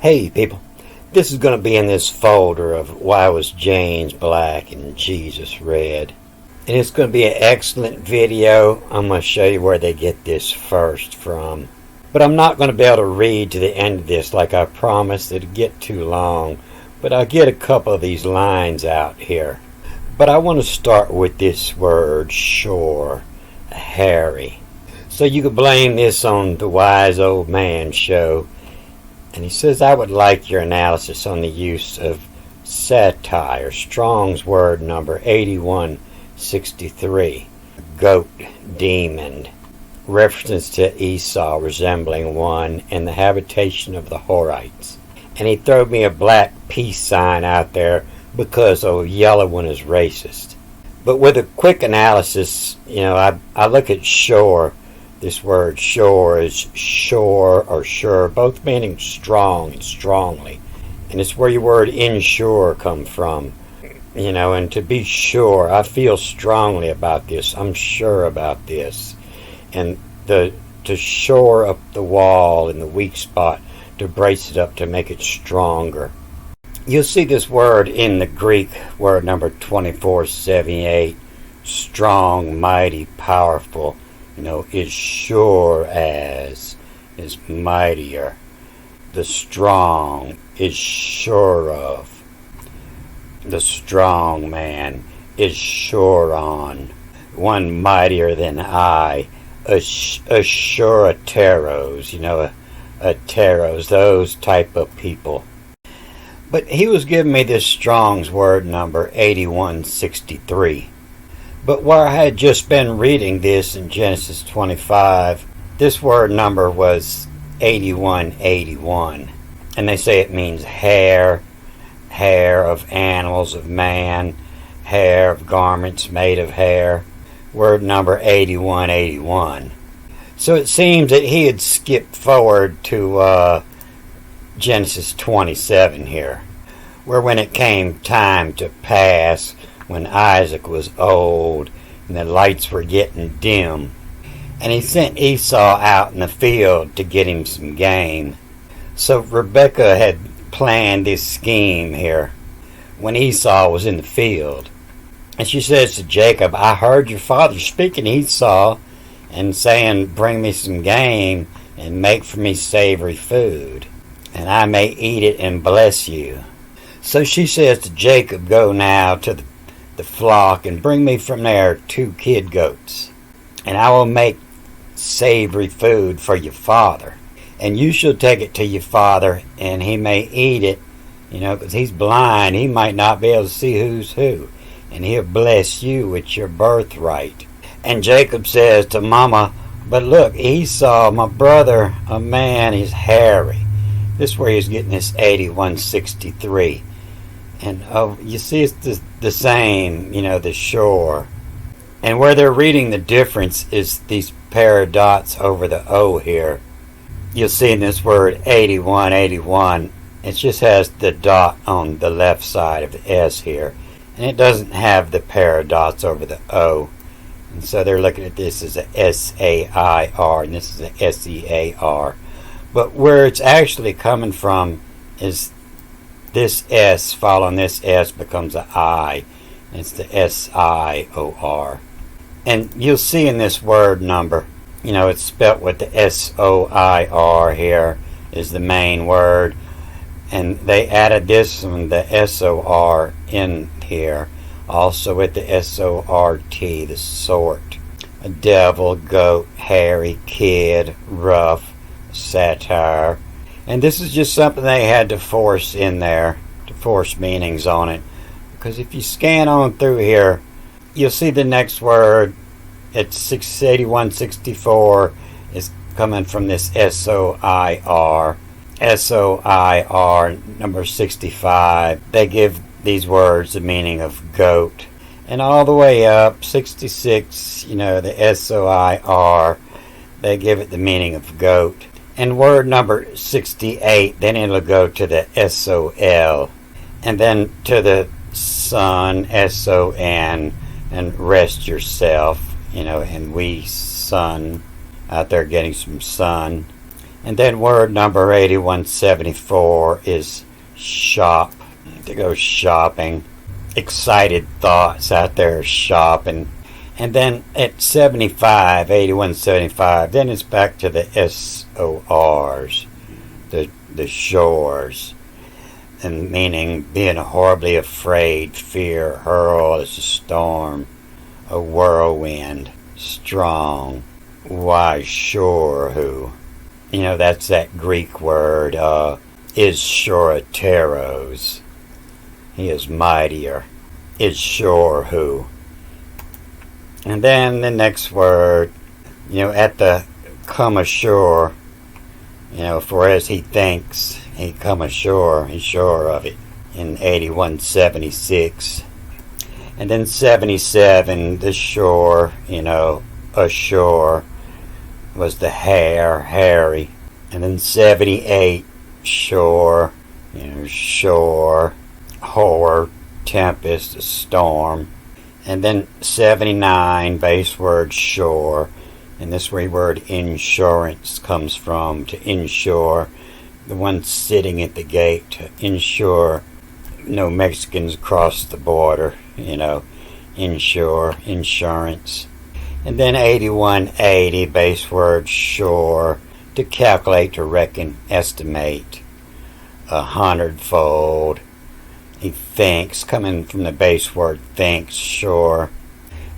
Hey people, this is going to be in this folder of why was James black and Jesus red. And it's going to be an excellent video. I'm going to show you where they get this first from. But I'm not going to be able to read to the end of this like I promised. It'd get too long. But I'll get a couple of these lines out here. But I want to start with this word, shore, hairy. So you could blame this on the Wise Old Man show. And he says, I would like your analysis on the use of satire, Strong's word number 8163, goat, demon, reference to Esau resembling one, and the habitation of the Horites. And he threw me a black peace sign out there because a yellow one is racist. But with a quick analysis, I look at shore. This word shore is shore or sure, both meaning strong and strongly. And it's where your word insure come from. And to be sure, I feel strongly about this. I'm sure about this. And to shore up the wall in the weak spot, to brace it up, to make it stronger. You'll see this word in the Greek, word number 2478, strong, mighty, powerful. Is sure as, is mightier. The strong is sure of. The strong man is sure on. One mightier than I. Assureteros, ateros, those type of people. But he was giving me this Strong's word number 8163. But where I had just been reading this in Genesis 25, this word number was 8181. And they say it means hair, hair of animals, of man, hair of garments made of hair. Word number 8181. So it seems that he had skipped forward to Genesis 27 here, where when it came time to pass, when Isaac was old and the lights were getting dim, and he sent Esau out in the field to get him some game. So Rebekah had planned this scheme here when Esau was in the field. And she says to Jacob, I heard your father speaking to Esau and saying, bring me some game and make for me savory food, and I may eat it and bless you. So she says to Jacob, go now to the flock and bring me from there 2 kid goats, and I will make savory food for your father, and you shall take it to your father, and he may eat it, because he's blind. He might not be able to see who's who, and he'll bless you with your birthright. And Jacob says to Mama, but look, Esau, my brother, a man, he's hairy. This is where he's getting this 8163. And you see it's the same, the shore. And where they're reading the difference is these pair of dots over the O here. You'll see in this word 8181, it just has the dot on the left side of the S here. And it doesn't have the pair of dots over the O. And so they're looking at this as a S-A-I-R, and this is a S-E-A-R. But where it's actually coming from is this S following this S becomes an I. It's the S-I-O-R. And you'll see in this word number, it's spelt with the S-O-I-R here is the main word. And they added this one, the S-O-R in here. Also with the S-O-R-T, the sort. A devil, goat, hairy, kid, rough, satire. And this is just something they had to force in there, to force meanings on it. Because if you scan on through here, you'll see the next word. It's 68164 is coming from this S-O-I-R. S-O-I-R, number 65. They give these words the meaning of goat. And all the way up, 66, the S-O-I-R, they give it the meaning of goat. And word number 68, then it'll go to the S-O-L. And then to the sun, S-O-N, and rest yourself, and we sun, out there getting some sun. And then word number 8174 is shop. To go shopping. Excited thoughts out there shopping. And then at 75, 8175, then it's back to the SORs, the shores. And meaning being horribly afraid, fear, hurl as a storm, a whirlwind, strong, why sure who. That's that Greek word, is shorateros. He is mightier. Is sure who. And then the next word, at the come ashore, for as he thinks, he come ashore, he's sure of it, in 8176. And then 77, the shore, ashore, was the hairy. And then 78, shore, shore, horror, tempest, a storm. And then 79, base word shore, and this word insurance comes from, to insure, the one sitting at the gate, to insure no Mexicans cross the border, insure, insurance. And then 8180, base word shore, to calculate, to reckon, estimate, 100-fold. He thinks, coming from the base word thinks, shore.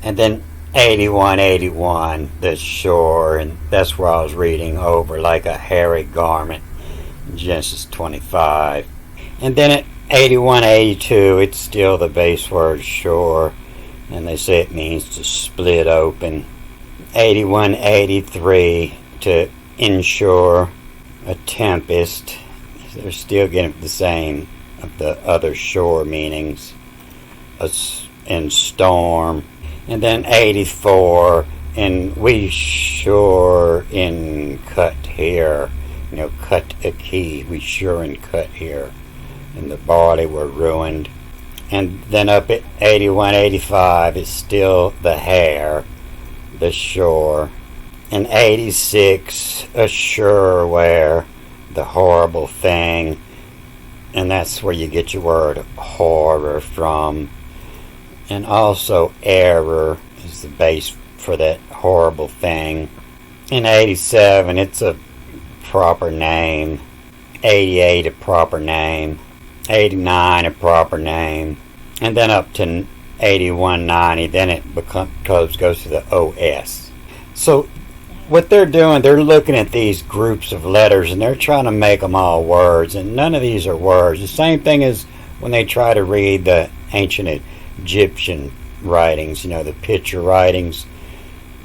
And then 8181, the shore, and that's where I was reading over, like a hairy garment, Genesis 25. And then at 8182, it's still the base word shore, and they say it means to split open. 8183, to insure, a tempest. They're still getting the same of the other shore meanings, and storm. And then 84, and we sure in cut here, cut a key, we sure in cut here, and the body were ruined. And then up at 8185, it's still the hair, the shore. And 86, assure where, the horrible thing. And that's where you get your word horror from. And also error is the base for that horrible thing. In 87, it's a proper name. 88, a proper name. 89, a proper name. And then up to 8190, then it goes to the OS. So what they're doing, they're looking at these groups of letters and they're trying to make them all words, and none of these are words. The same thing as when they try to read the ancient Egyptian writings, the picture writings.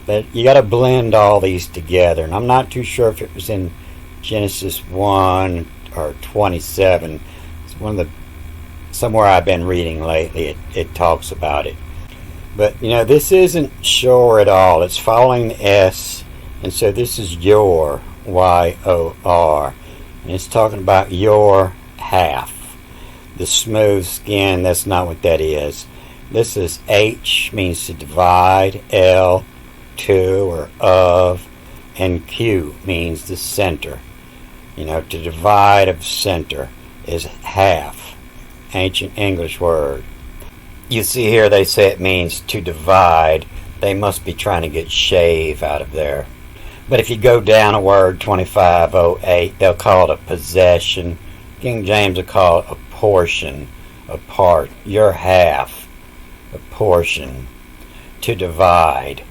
But you got to blend all these together, and I'm not too sure if it was in Genesis 1 or 27. It's somewhere I've been reading lately, it talks about it. But this isn't shore at all. It's following the S. And so this is your, Y-O-R. And it's talking about your half. The smooth skin, that's not what that is. This is H, means to divide, L, to or of, and Q means the center. To divide of center is half. Ancient English word. You see here they say it means to divide. They must be trying to get shave out of there. But if you go down a word 2508, they'll call it a possession. King James will call it a portion, a part, your half, a portion, to divide.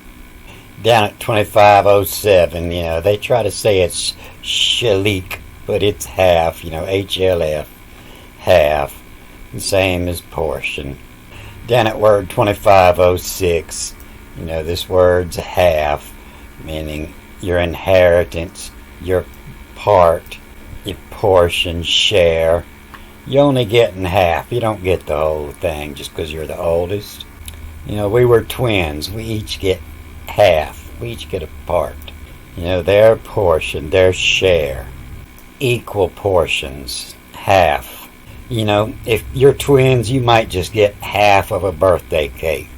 Down at 2507, they try to say it's shalik, but it's half, HLF, half, the same as portion. Down at word 2506, this word's half, meaning your inheritance, your part, your portion, share. You only get in half. You don't get the whole thing just because you're the oldest. We were twins. We each get half. We each get a part. Their portion, their share. Equal portions, half. If you're twins, you might just get half of a birthday cake.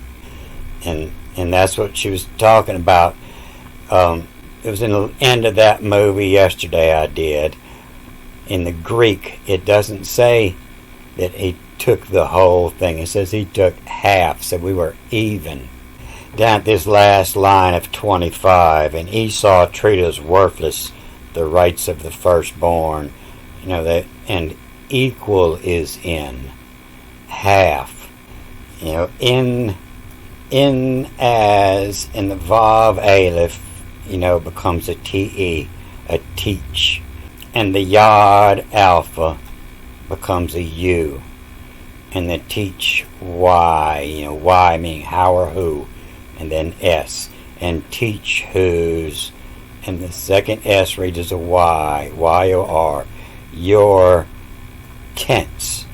And that's what she was talking about. it was in the end of that movie yesterday I did. In the Greek, it doesn't say that he took the whole thing. It says he took half, so we were even. Down at this last line of 25, and Esau treated as worthless the rights of the firstborn. You know that, and equal is in half. You know, in as in the Vav Aleph, you know, becomes a te, a teach, and the Yod Alpha becomes a U, and the teach Y, you know, Y meaning how or who, and then S, and teach whose, and the second S reads as a Y, Y-O-R, your tense,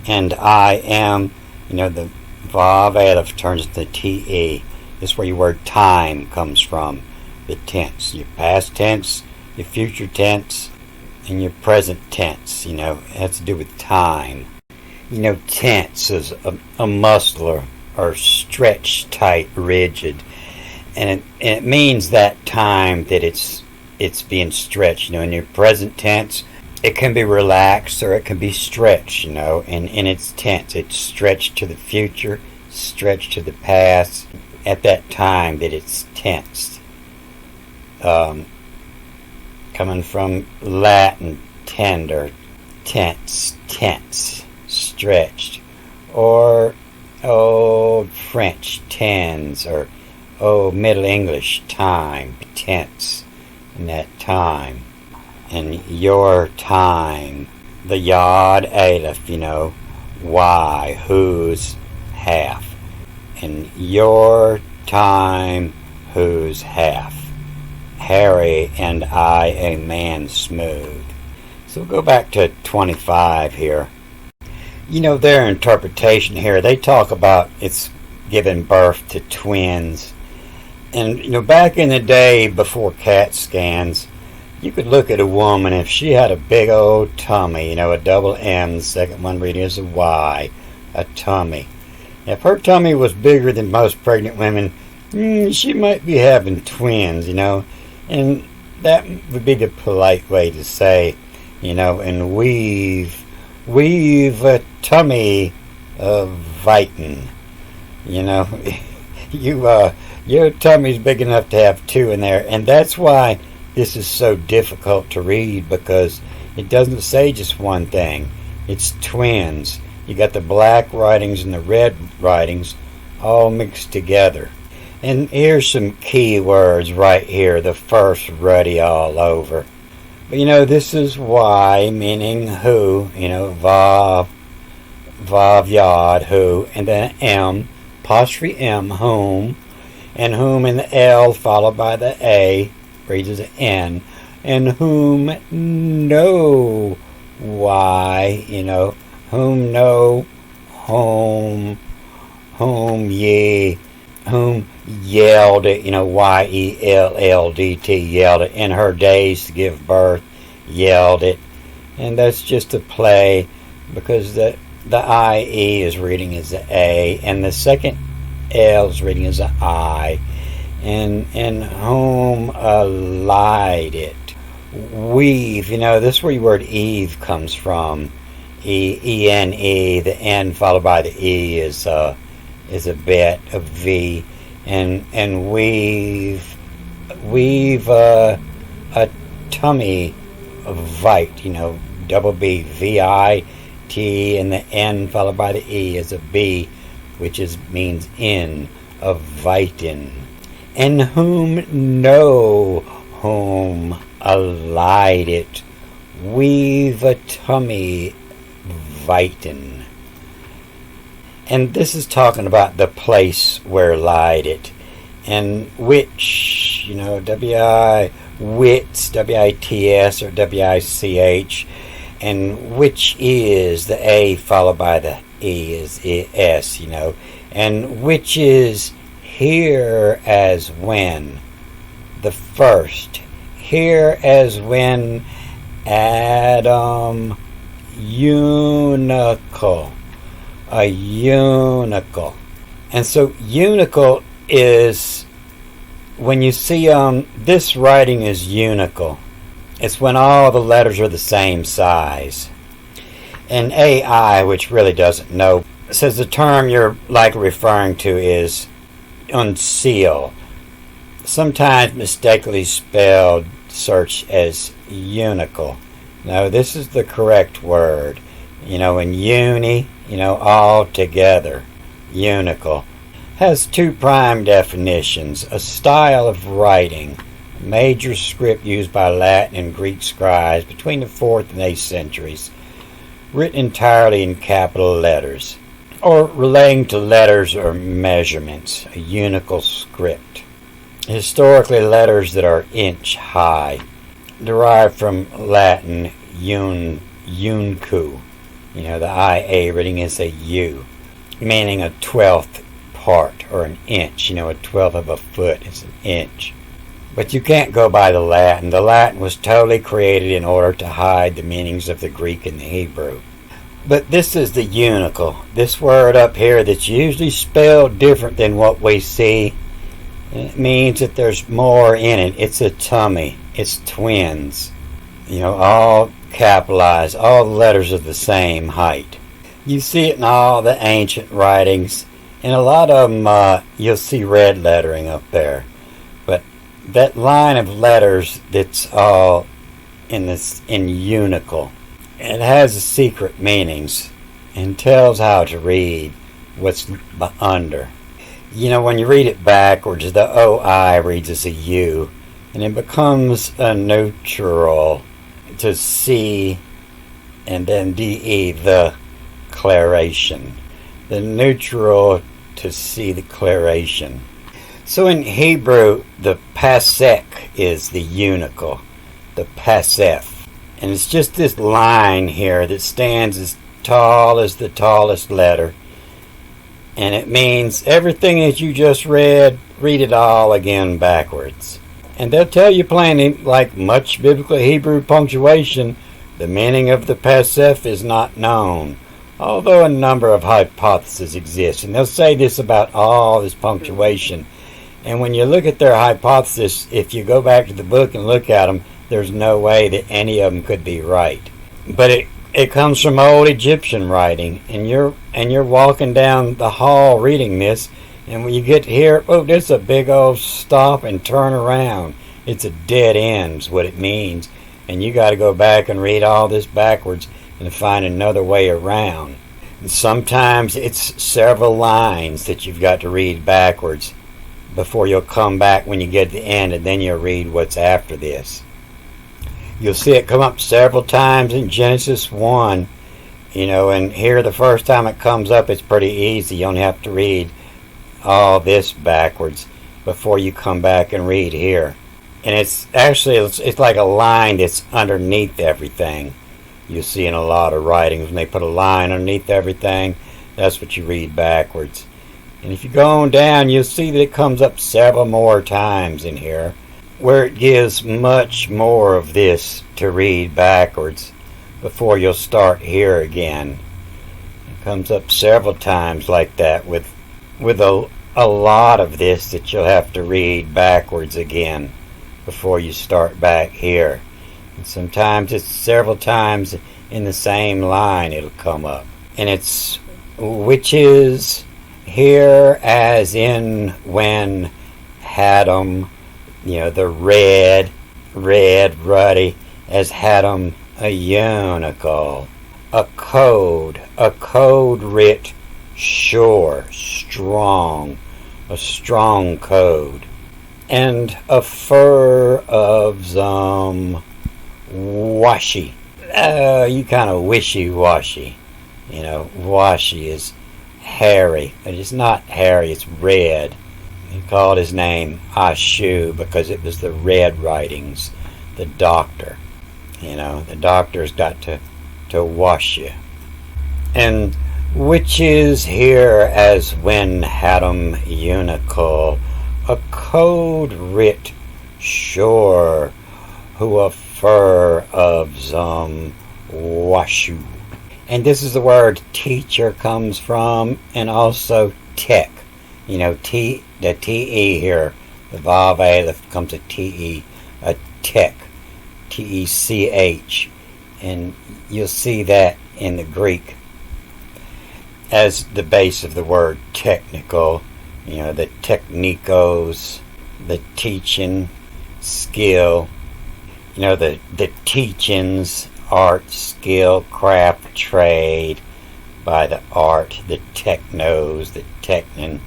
and I am, you know, the Vav Aleph turns to T-E. This is where your word time comes from, the tense, your past tense, your future tense, and your present tense, you know, it has to do with time. You know, tense is a muscle or stretched tight, rigid, and it means that time that it's being stretched. You know, in your present tense, it can be relaxed or it can be stretched. You know, and in its tense, it's stretched to the future, stretched to the past. At that time that it's tensed, coming from Latin tender, tense, stretched, or old French tens, or Middle English time, tense, in that time. And your time, the Yod Aleph, you know, Y, whose, half. And your time, whose, half. Harry and I, a man smooth. So we'll go back to 25 here. You know, their interpretation here, they talk about it's giving birth to twins. And, you know, back in the day before CAT scans, you could look at a woman if she had a big old tummy, you know, a double M, the second one reading as a Y, a tummy. If her tummy was bigger than most pregnant women, she might be having twins, you know. And that would be the polite way to say, you know, and we've a tummy of Vitin. You know, your tummy's big enough to have two in there, and that's why this is so difficult to read, because it doesn't say just one thing. It's twins. You got the black writings and the red writings all mixed together. And here's some key words right here. The first ruddy all over. But you know, this is Y, meaning who. You know, Vav Yod, who. And then M, apostrophe M, whom. And whom in the L followed by the A, reads as an N. And whom no Y, you know. Whom no, whom ye, whom yelled it, you know, Y-E-L-L-D-T, yelled it, in her days to give birth, yelled it. And that's just a play, because the I-E is reading as an A, and the second L is reading as an I, and whom lied it. Weave, you know, this is where your word Eve comes from. E-N-E, the N followed by the E is a bet, a V, and weave a tummy of vite, you know, double B, V-I-T, and the N followed by the E is a B, which means in, of vitin. And whom no, whom allied it, weave a tummy vitin. And this is talking about the place where lied it, and which, you know, W-I, wits, W-I-T-S, or W-I-C-H, and which is, the A followed by the E is S, you know, and which is here as when, the first, here as when Adam unical, a unical. And so unical is when you see this writing is unical. It's when all the letters are the same size. And AI, which really doesn't know, says the term you're likely referring to is unseal, sometimes mistakenly spelled search as unical. No, this is the correct word. In uni, all together. Unical has two prime definitions: a style of writing, a major script used by Latin and Greek scribes between the 4th and 8th centuries, written entirely in capital letters, or relating to letters or measurements, a unical script. Historically, letters that are inch high, derived from Latin uncu. The IA reading is a U, meaning a 12th part, or an inch. A 12th of a foot is an inch. But you can't go by the Latin. The Latin was totally created in order to hide the meanings of the Greek and the Hebrew. But this is the unical. This word up here that's usually spelled different than what we see. It means that there's more in it. It's a tummy. It's twins. All capitalized. All the letters are the same height. You see it in all the ancient writings. And a lot of them, you'll see red lettering up there. But that line of letters that's all in unical, it has secret meanings and tells how to read what's under. When you read it backwards, the OI reads as a U, and it becomes a neutral to C, and then DE, the declaration. The neutral to see the declaration. So in Hebrew, the pasek is the unical, the pasef. And it's just this line here that stands as tall as the tallest letter. And it means everything that you just read it all again backwards. And they'll tell you plainly, like much biblical Hebrew punctuation, the meaning of the pasef is not known, although a number of hypotheses exist. And they'll say this about all this punctuation. And when you look at their hypothesis, if you go back to the book and look at them, there's no way that any of them could be right. But it comes from old Egyptian writing, and you're walking down the hall reading this, and when you get here, there's a big old stop and turn around. It's a dead end is what it means, and you got to go back and read all this backwards and find another way around. And sometimes it's several lines that you've got to read backwards before you'll come back when you get to the end, and then you'll read what's after this. You'll see it come up several times in Genesis 1, and here the first time it comes up, it's pretty easy. You only have to read all this backwards before you come back and read here. And it's like a line that's underneath everything. You see in a lot of writings, when they put a line underneath everything, that's what you read backwards. And if you go on down, you'll see that it comes up several more times in here, where it gives much more of this to read backwards before you'll start here again. It comes up several times like that with a lot of this that you'll have to read backwards again before you start back here. And sometimes it's several times in the same line it'll come up. And it's which is here as in when Hadam, the red, ruddy, as Hadam a unical, a code writ sure, strong, a strong code, and a fur of some washy. You kind of wishy-washy. Washy is hairy, but it's not hairy, it's red. He called his name Ashu because it was the red writings, the doctor. The doctor's got to wash you. And which is here as when Hadam unical, a code writ sure, who a fur of some washu. And this is the word teacher comes from, and also tech. The TE here The vowel A becomes a T-E, a tech, T-E-C-H. And you'll see that in the Greek as the base of the word technical. The technikos, the teaching, skill. The teachings, art, skill, craft, trade, by the art, the technos, the technin.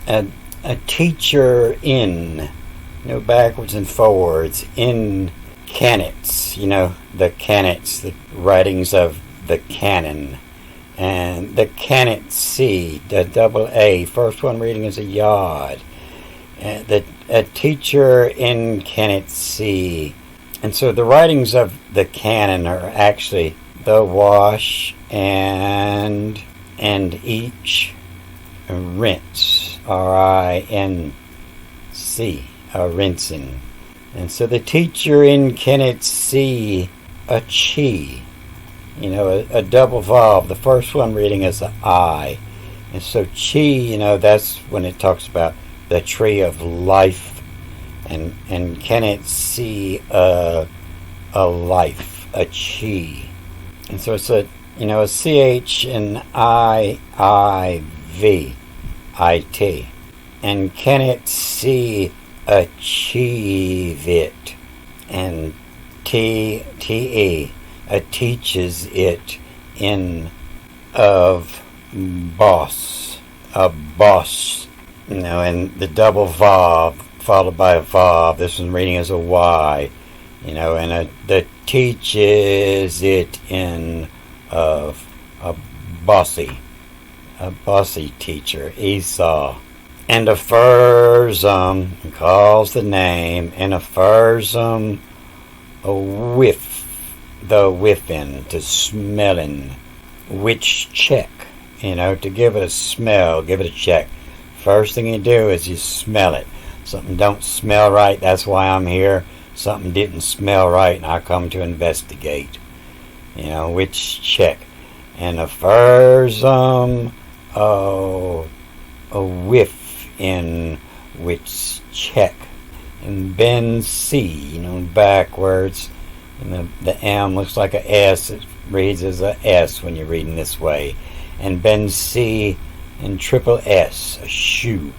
A teacher in, backwards and forwards, in canons, the canons, the writings of the canon. And the canon C, the double A, first one reading is a yod. A teacher in canon C. And so the writings of the canon are actually the wash and each, rinse, R-I-N-C, rinsing. And so the teacher in canon C, a chi, a double vowel. The first one reading is an I. And so chi, that's when it talks about the tree of life. And can it see a life, a chi? And so it's a CH and I-I-V-I-T. And can it see achieve it? And T-T-E, teaches it in of boss, a boss. And the double vav followed by a vav. This one reading as a Y, and the teaches it in of a bossy teacher, Esau. And affers calls the name, and affers a whiff, the whiffing, to smelling, which check, to give it a smell, give it a check. First thing you do is you smell it. Something don't smell right, that's why I'm here. Something didn't smell right, and I come to investigate. Which check. And affers a whiff in which check. And Ben C, backwards. And the M looks like a S. It reads as a S when you're reading this way. And Ben C and triple S, a shoe.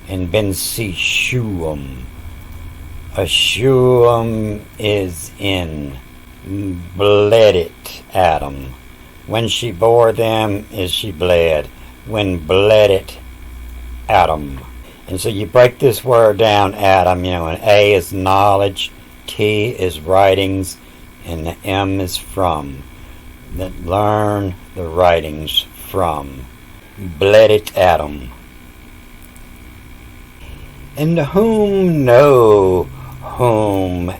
And Ben C, shoeum. A shoeum is in bled it, Adam. When she bore them, is she bled. When bled it, Adam. And so you break this word down, Adam, and A is knowledge, T is writings, and the M is from. That learn the writings from. Bled it, Adam. And whom know whom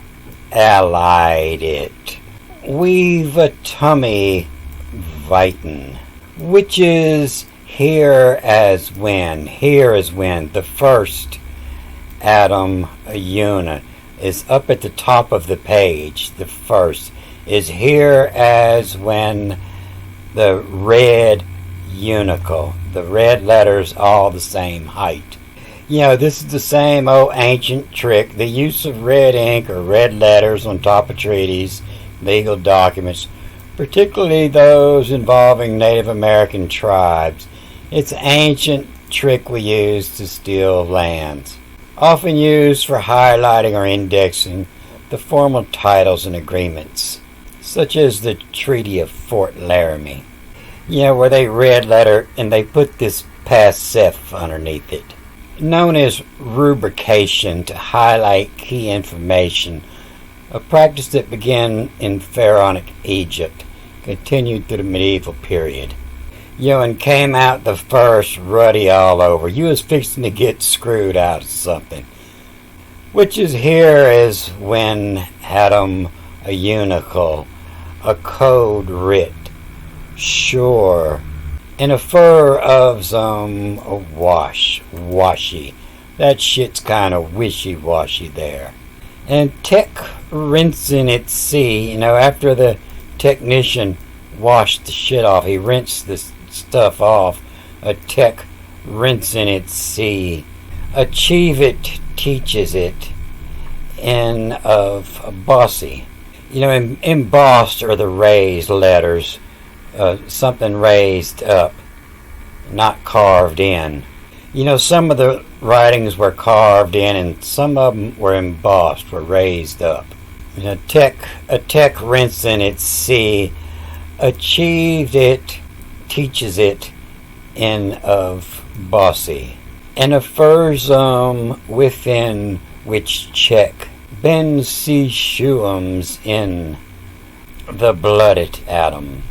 allied it. We've a tummy vitin, which is here as when. Here is when. The first Adam, a unit, is up at the top of the page. The first is here as when the red unical. The red letters all the same height. This is the same old ancient trick. The use of red ink or red letters on top of treaties, legal documents, particularly those involving Native American tribes. It's an ancient trick we use to steal lands. Often used for highlighting or indexing the formal titles and agreements, such as the Treaty of Fort Laramie. Where they red letter and they put this passif underneath it. Known as rubrication, to highlight key information, a practice that began in pharaonic Egypt, continued through the medieval period. And came out the first ruddy all over. You was fixing to get screwed out of something. Which is here is when Adam, a unical, a code writ, sure, and a fur of some washy. That shit's kind of wishy-washy there. And tech rinsing at sea, after the technician washed the shit off, he rinsed this stuff off. A tech rinsing at sea. Achieve it teaches it in of bossy. You know, embossed are the raised letters, something raised up, not carved in. You know, some of the writings were carved in, and some of them were embossed, were raised up. You know, a tech rinsing its sea, achieved it, teaches it in of bossy. And affers within which check ben see shuums in the blooded atom.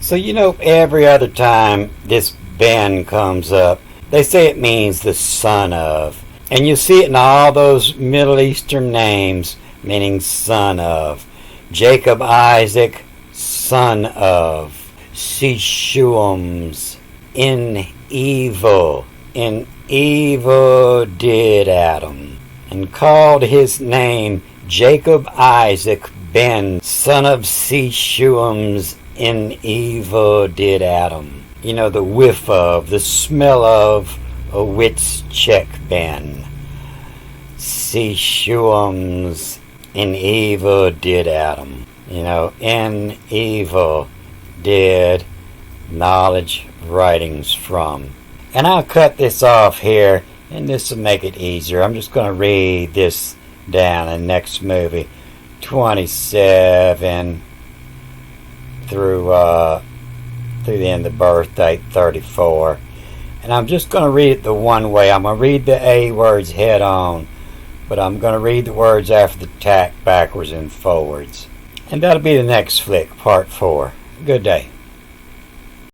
So you know, every other time this ben comes up, they say it means the son of. And you see it in all those Middle Eastern names meaning son of. Jacob, Isaac, son of. Sishuums, in evil. In evil did Adam. And called his name Jacob, Isaac, Ben, son of Sishuums, in evil did Adam. You know, the whiff of, the smell of a wit's check Ben. Sishuums, in evil did Adam. You know, in evil did knowledge writings from. And I'll cut this off here, and this will make it easier. I'm just going to read this down in the next movie, 27 through the end of the birth date, 34. And I'm just going to read it the one way. I'm going to read the A words head on, but I'm going to read the words after the tack backwards and forwards. And that'll be the next flick, part 4. Good day.